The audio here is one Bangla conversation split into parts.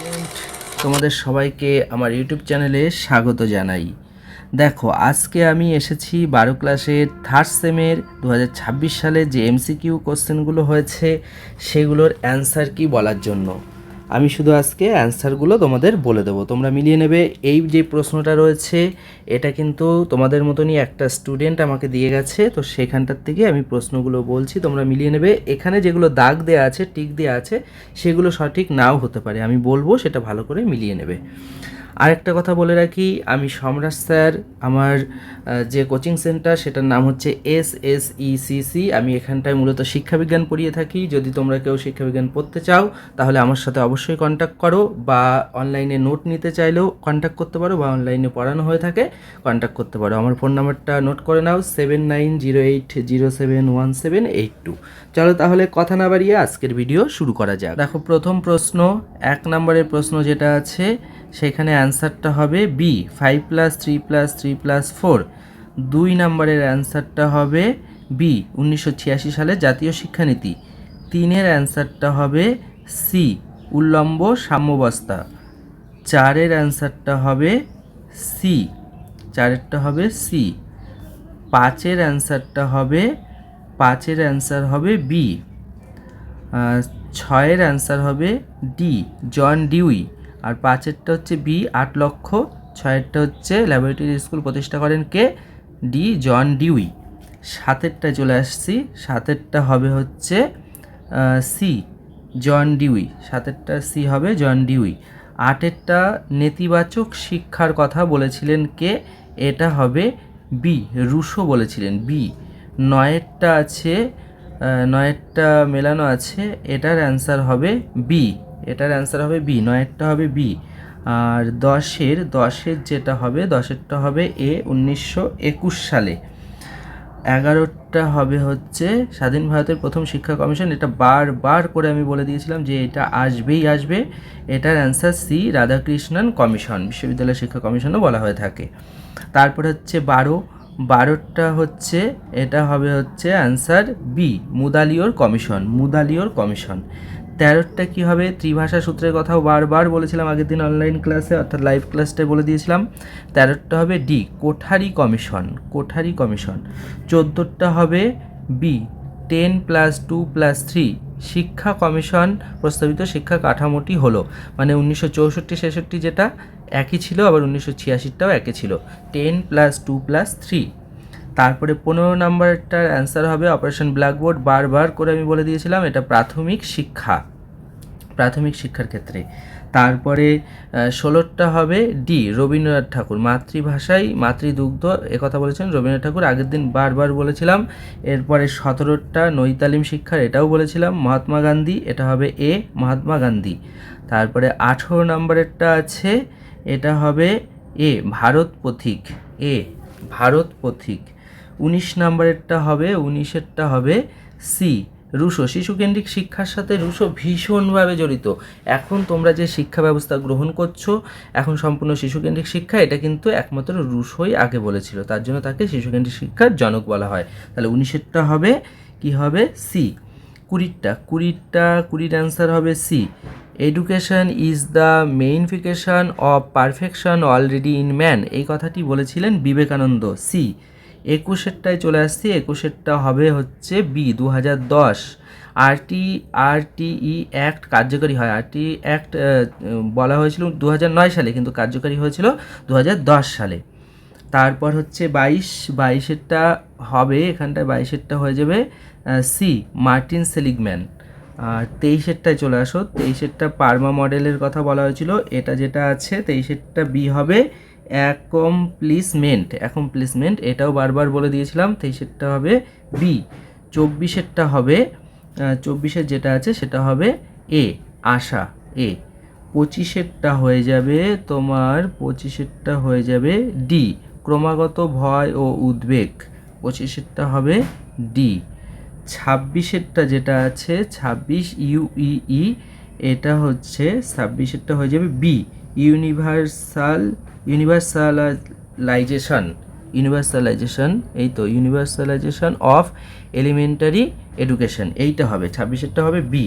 স্টুডেন্ট, তোমাদের সবাইকে আমার ইউটিউব চ্যানেলে স্বাগত জানাই। দেখো, আজকে আমি এসেছি 12 ক্লাসের থার্ড সেমের 2026 সালে যে এমসিকিউ কোশ্চেনগুলো হয়েছে সেগুলোর অ্যান্সার কি বলার জন্য। আমি শুধু আজকে অ্যান্সারগুলো তোমাদের বলে দেবো, তোমরা মিলিয়ে নেবে। এই যে প্রশ্নটা রয়েছে এটা কিন্তু তোমাদের মতনই একটা স্টুডেন্ট আমাকে দিয়ে গেছে, তো সেখানটার থেকে আমি প্রশ্নগুলো বলছি, তোমরা মিলিয়ে নেবে। এখানে যেগুলো দাগ দেওয়া আছে, টিক দেওয়া আছে, সেগুলো সঠিক নাও হতে পারে, আমি বলবো, সেটা ভালো করে মিলিয়ে নেবে। আরেকটা কথা বলে রাখি, আমি সম্রাট স্যার, আমার যে কোচিং সেন্টার সেটার নাম হচ্ছে SSECC। আমি এখানটায় মূলত শিক্ষাবিজ্ঞান পড়িয়ে থাকি। যদি তোমরা কেউ শিক্ষাবিজ্ঞান পড়তে চাও তাহলে আমার সাথে অবশ্যই কন্ট্যাক্ট করো, বা অনলাইনে নোট নিতে চাইলেও কন্ট্যাক্ট করতে পারো, বা অনলাইনে পড়ানো হয়ে থাকে কন্ট্যাক্ট করতে পারো। আমার ফোন নাম্বারটা নোট করে নাও, 7908071782। চলো তাহলে কথা না বাড়িয়ে আজকের ভিডিও শুরু করা যাক। দেখো, প্রথম প্রশ্ন, 1 নম্বরের প্রশ্ন যেটা আছে সেখানে অ্যান্সারটা হবে বি, 5 + 3 + 3 + 4। 2 নম্বরের অ্যান্সারটা হবে বি, 1986 সালে জাতীয় শিক্ষানীতি। 3-এর অ্যান্সারটা হবে সি, উল্লম্ব সাম্যবস্থা। 4-এর অ্যান্সারটা হবে সি, 4-এরটা হবে সি। 5-এর অ্যান্সারটা হবে, 5-এর অ্যান্সার হবে বি। 6-এর অ্যান্সার হবে ডি, জন ডিউই। আর 5-এরটা হচ্ছে বি, 8 লক্ষ। 6-এরটা হচ্ছে ল্যাবরেটরি স্কুল প্রতিষ্ঠা করেন কে? D, John Dewey. 7-এরটা চলে আসছি, 7-এরটা হবে হচ্ছে সি, জন ডিউই। 7-এরটা সি হবে, জন ডিউই। 8-এরটা নেতিবাচক শিক্ষার কথা বলেছিলেন কে? এটা হবে বি, রুশো বলেছিলেন, বি। 9-এরটা আছে, 9-এরটা মেলানো আছে, এটার অ্যান্সার হবে বি, এটার অ্যান্সার হবে বি, 9-এরটা হবে বি। আর 10-এর যেটা হবে, 10-এরটা হবে এ, 1921 সালে। 11টা হবে হচ্ছে স্বাধীন ভারতের প্রথম শিক্ষা কমিশন। এটা বারবার করে আমি বলে দিয়েছিলাম যে এটা আসবেই আসবে। এটার অ্যান্সার সি, রাধাকৃষ্ণন কমিশন, বিশ্ববিদ্যালয় শিক্ষা কমিশনও বলা হয়ে থাকে। তারপরে হচ্ছে 12টা হচ্ছে, এটা হবে হচ্ছে অ্যান্সার বি, মুদালিওর কমিশন, মুদালিওর কমিশন। 13টা কী হবে? ত্রিভাষা সূত্রের কথাও বারবার বলেছিলাম আগের দিন অনলাইন ক্লাসে, অর্থাৎ লাইভ ক্লাসটায় বলে দিয়েছিলাম। 13টা হবে D, Kothari commission, Kothari commission. 14টা হবে বি, 10 + 2 + 3, শিক্ষা কমিশন প্রস্তাবিত শিক্ষা কাঠামোটি হলো, মানে 1964-66 যেটা একই ছিল, আবার 1986টাও একই ছিল, 10 + 2 + 3। তারপরে 15 নম্বরটার অ্যান্সার হবে অপারেশন ব্ল্যাকবোর্ড, বারবার করে আমি বলে দিয়েছিলাম, এটা প্রাথমিক শিক্ষা, প্রাথমিক শিক্ষার ক্ষেত্রে। তারপরে 16টা হবে ডি, রবীন্দ্রনাথ ঠাকুর, মাতৃভাষায় মাতৃদুগ্ধ, একথা বলেছেন রবীন্দ্রনাথ ঠাকুর, আগের দিন বারবার বলেছিলাম। এরপরে 17টা নৈতালিম শিক্ষার, এটাও বলেছিলাম, মহাত্মা গান্ধী, এটা হবে এ, মহাত্মা গান্ধী। তারপরে 18 নম্বরেরটা আছে, এটা হবে এ, ভারত পথিক, এ, ভারত পথিক। 19 নম্বরেরটা হবে, 19-এরটা হবে সি, রুশো। শিশুকেন্দ্রিক শিক্ষার সাথে রুশো ভীষণভাবে জড়িত। এখন তোমরা যে শিক্ষা ব্যবস্থা গ্রহণ করছো এখন সম্পূর্ণ শিশুকেন্দ্রিক শিক্ষা, এটা কিন্তু একমাত্র রুশোই আগে বলেছিল, তার জন্য তাকে শিশুকেন্দ্রিক শিক্ষার জনক বলা হয়। তাহলে 19-এরটা হবে কি হবে? সি। 20-র অ্যান্সার হবে C, education is the manifestation of perfection already in man, এই কথাটি বলেছিলেন বিবেকানন্দ, সি। 21-এরটায় চলে আসছি, 21-এরটা হবে হচ্ছে বি, 2010। আরটিই অ্যাক্ট কার্যকরী হয়, আরটিই অ্যাক্ট বলা হয়েছিল 2009 সালে, কিন্তু কার্যকরী হয়েছিল 2010 সালে। তারপর হচ্ছে 22-এরটা হবে, এখানটায় 22-এরটা হয়ে যাবে সি, মার্টিন সেলিগম্যান। আর 23-এরটায় চলে আসো, 23-এরটা পার্মা মডেলের কথা বলা হয়েছিল, এটা যেটা আছে 23-এরটা বি হবে, অ্যাকমপ্লিসমেন্ট, এটাও বারবার বলে দিয়েছিলাম, 23-এরটা হবে বি। 24-এরটা হবে, 24-এর যেটা আছে সেটা হবে এ, আশা, এ। 25-এরটা হয়ে যাবে তোমার, 25-এরটা হয়ে যাবে ডি, ক্রমাগত ভয় ও উদ্বেগ, 25-এরটা হবে ডি। 26-এরটা যেটা আছে, 26 ইউইই, এটা হচ্ছে 26-এরটা হয়ে যাবে বি, ইউনিভার্সালাইজেশন, ইউনিভার্সালাইজেশন, এই তো ইউনিভার্সালাইজেশন অফ এলিমেন্টারি এডুকেশন, এইটা হবে। 26-এরটা হবে বি।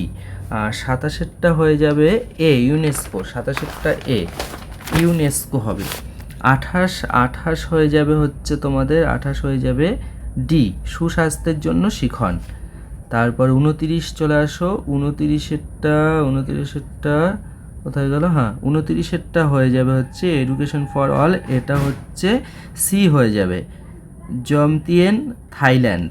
আর 27-এরটা হয়ে যাবে এ, ইউনেস্কো। 27-এরটা এ, ইউনেস্কো হবে। 28 হয়ে যাবে হচ্ছে তোমাদের, 28 হয়ে যাবে ডি, সুস্বাস্থ্যের জন্য শিখন। তারপর 29 চলে আসো, 29-এরটা কোথায় গেল, হ্যাঁ 29-এরটা হয়ে যাবে হচ্ছে এডুকেশন ফর অল, এটা হচ্ছে সি হয়ে যাবে, জমতিয়েন, থাইল্যান্ড।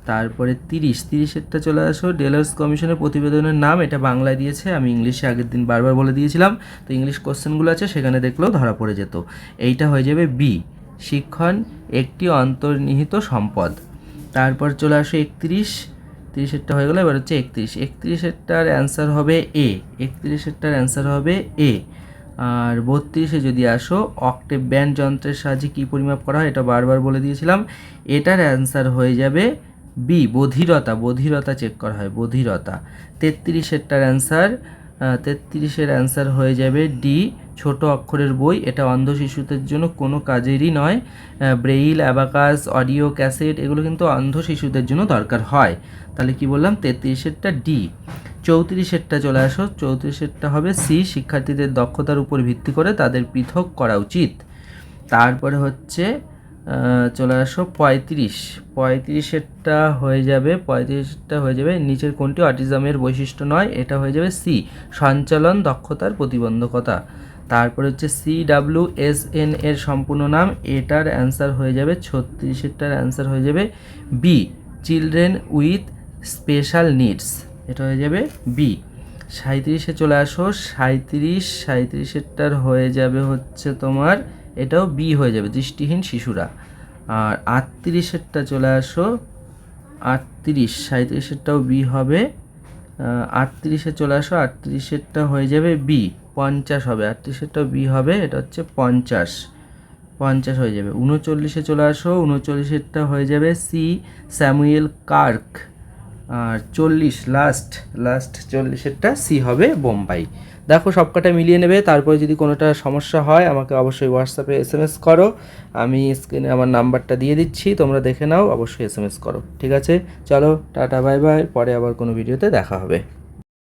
তারপরে 30-এরটা চলে আসো, ডেলার্স কমিশনের প্রতিবেদনের নাম, এটা বাংলায় দিয়েছে, আমি ইংলিশে আগের দিন বারবার বলে দিয়েছিলাম, তো ইংলিশ কোশ্চেনগুলো আছে সেখানে দেখলেও ধরা পড়ে যেত। এইটা হয়ে যাবে বি, শিক্ষণ একটি অন্তর্নিহিত সম্পদ। তারপর চলে আসো 30-এরটা হয়ে গেলো, এবার হচ্ছে 31-এরটার অ্যান্সার হবে এ, 31-এরটার অ্যান্সার হবে এ। আর 32-এ যদি আসো, অক্টেভ ব্যান্ড যন্ত্রের সাহায্যে কী পরিমাপ করা হয়, এটা বারবার বলে দিয়েছিলাম, এটার অ্যান্সার হয়ে যাবে বি, বধিরতা চেক করা হয়, বধিরতা। 33-এরটার অ্যান্সার, 33-এর অ্যান্সার হয়ে যাবে ডি, ছোট অক্ষরের বই, এটা অন্ধ শিশুদের জন্য কোনো কাজেরই নয়। ব্রেইল, অ্যাবাকাস, অডিও ক্যাসেট এগুলো কিন্তু অন্ধ শিশুদের জন্য দরকার হয়। তাহলে কি বললাম, 33-এরটা ডি। 34-এরটা চলে আসো, 34-এরটা হবে সি, শিক্ষার্থীদের দক্ষতার উপর ভিত্তি করে তাদের পৃথক করা উচিত। তারপরে হচ্ছে চলে আসো 35-এরটা হয়ে যাবে, 35-এরটা হয়ে যাবে নিচের কোনটি অটিজমের বৈশিষ্ট্য নয়, এটা হয়ে যাবে সি, সঞ্চালন দক্ষতার প্রতিবন্ধকতা। তারপরে হচ্ছে CWSN এর সম্পূর্ণ নাম, এটার অ্যান্সার হয়ে যাবে 36-এরটার অ্যান্সার হয়ে যাবে B, children with special needs, এটা হয়ে যাবে বি। 37-এ চলে আসো, 37-এরটার হয়ে যাবে হচ্ছে তোমার, এটাও বি হয়ে যাবে, দৃষ্টিহীন শিশুরা। আর 38-এরটা চলে আসো, 37-এরটাও বি হবে। 38-এ চলে আসো, 38-এরটা হয়ে যাবে বি, 50 হবে, 38-এরটাও বি হবে, এটা হচ্ছে 50 হয়ে যাবে। 39-এ চলে আসো, 39-এরটা হয়ে যাবে সি, স্যামুয়েল কার্ক। আর 40 লাস্ট 40-এরটা সি হবে, বোম্বাই। দেখো সবকটা মিলিয়ে নেবে, তারপরে যদি কোনোটা সমস্যা হয় আমাকে অবশ্যই হোয়াটসঅ্যাপে SMS করো, আমি স্ক্রিনে আমার নাম্বারটা দিয়ে দিচ্ছি, তোমরা দেখে নাও, অবশ্যই SMS করো, ঠিক আছে? চলো টাটা, বাই বাই, পরে আবার কোনো ভিডিওতে দেখা হবে।